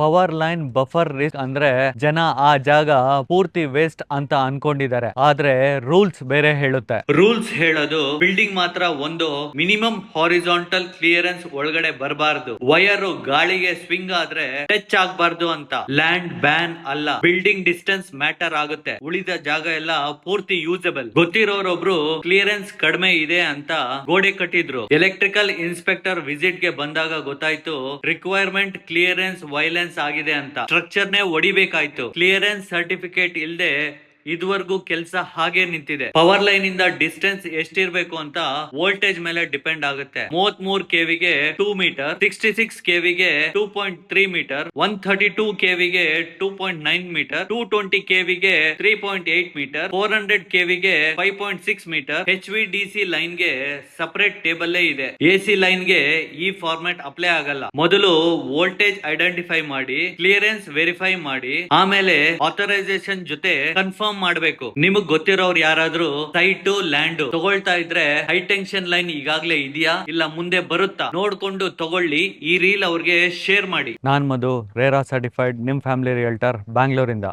Power line buffer risk ಅಂದ್ರೆ ಜನ ಆ ಜಾಗ ಪೂರ್ತಿ ವೇಸ್ಟ್ ಅಂತ ಅನ್ಕೊಂಡಿದ್ದಾರೆ, ಆದ್ರೆ ರೂಲ್ಸ್ ಬೇರೆ ಹೇಳುತ್ತೆ. ರೂಲ್ಸ್ ಹೇಳೋದು ಬಿಲ್ಡಿಂಗ್ ಮಾತ್ರ ಒಂದು ಮಿನಿಮಮ್ ಹಾರಿಜಾಂಟಲ್ ಕ್ಲಿಯರೆನ್ಸ್ ಒಳಗಡೆ ಬರಬಾರ್ದು, ವೈರ್ ಗಾಳಿಗೆ ಸ್ವಿಂಗ್ ಆದ್ರೆ ಟಚ್ ಆಗ್ಬಾರ್ದು ಅಂತ. ಲ್ಯಾಂಡ್ ಬ್ಯಾನ್ ಅಲ್ಲ, ಬಿಲ್ಡಿಂಗ್ ಡಿಸ್ಟೆನ್ಸ್ ಮ್ಯಾಟರ್ ಆಗುತ್ತೆ. ಉಳಿದ ಜಾಗ ಎಲ್ಲ ಪೂರ್ತಿ ಯೂಸಬಲ್. ಗೊತ್ತಿರೋರೊಬ್ರು ಕ್ಲಿಯರೆನ್ಸ್ ಕಡಿಮೆ ಇದೆ ಅಂತ ಗೋಡೆ ಕಟ್ಟಿದ್ರು. ಎಲೆಕ್ಟ್ರಿಕಲ್ ಇನ್ಸ್ಪೆಕ್ಟರ್ ವಿಸಿಟ್ ಗೆ ಬಂದಾಗ ಗೊತ್ತಾಯ್ತು ರಿಕ್ವೈರ್ಮೆಂಟ್ ಕ್ಲಿಯರೆನ್ಸ್ ವೈಲೆನ್ಸ್ ಆಗಿದೆ ಅಂತ. ಸ್ಟ್ರಕ್ಚರ್ ನೇ ಹೊಡಿಬೇಕಾಯ್ತು. ಕ್ಲಿಯರೆನ್ಸ್ ಸರ್ಟಿಫಿಕೇಟ್ ಇಲ್ದೆ ಇದುವರೆಗೂ ಕೆಲಸ ಹಾಗೆ ನಿಂತಿದೆ. ಪವರ್ ಲೈನ್ ಇಂದ ಡಿಸ್ಟೆನ್ಸ್ ಎಷ್ಟಿರ್ಬೇಕು ಅಂತ ವೋಲ್ಟೇಜ್ ಮೇಲೆ ಡಿಪೆಂಡ್ ಆಗುತ್ತೆ. 33 ಕೆವಿಗೆ 2 ಮೀಟರ್, 66 ಕೆವಿಗೆ 2.3 ಮೀಟರ್, 132 ಕೆವಿಗೆ 2.9 ಮೀಟರ್, 220 ಕೆವಿಗೆ 3.8 ಮೀಟರ್, 400 ಕೆವಿಗೆ 5.6 ಮೀಟರ್. HVDC ಲೈನ್ ಗೆ ಸಪರೇಟ್ ಟೇಬಲ್ ಇದೆ. AC ಲೈನ್ ಗೆ ಈ ಫಾರ್ಮ್ಯಾಟ್ ಅಪ್ಲೈ ಆಗಲ್ಲ. ಮೊದಲು ವೋಲ್ಟೇಜ್ ಐಡೆಂಟಿಫೈ ಮಾಡಿ, ಕ್ಲಿಯರೆನ್ಸ್ ವೆರಿಫೈ ಮಾಡಿ, ಆಮೇಲೆ ಆಥರೈಸೇಷನ್ ಜೊತೆ ಕನ್ಫರ್ಮ್ ಮಾಡಬೇಕು. ನಿಮಗ್ ಗೊತ್ತಿರೋರು ಯಾರಾದ್ರೂ ಸೈಟ್ ಲ್ಯಾಂಡ್ ತಗೊಳ್ತಾ ಇದ್ರೆ ಹೈ ಟೆನ್ಷನ್ ಲೈನ್ ಈಗಾಗ್ಲೇ ಇದೆಯಾ ಇಲ್ಲ ಮುಂದೆ ಬರುತ್ತಾ ನೋಡ್ಕೊಂಡು ತಗೊಳ್ಳಿ. ಈ ರೀಲ್ ಅವ್ರಿಗೆ ಶೇರ್ ಮಾಡಿ. ನಾನ್ ಮಧು, ರೇರಾ ಸರ್ಟಿಫೈಡ್ ನಿಮ್ ಫ್ಯಾಮಿಲಿ ರಿಯಲ್ಟರ್, ಬ್ಯಾಂಗ್ಳೂರಿಂದ.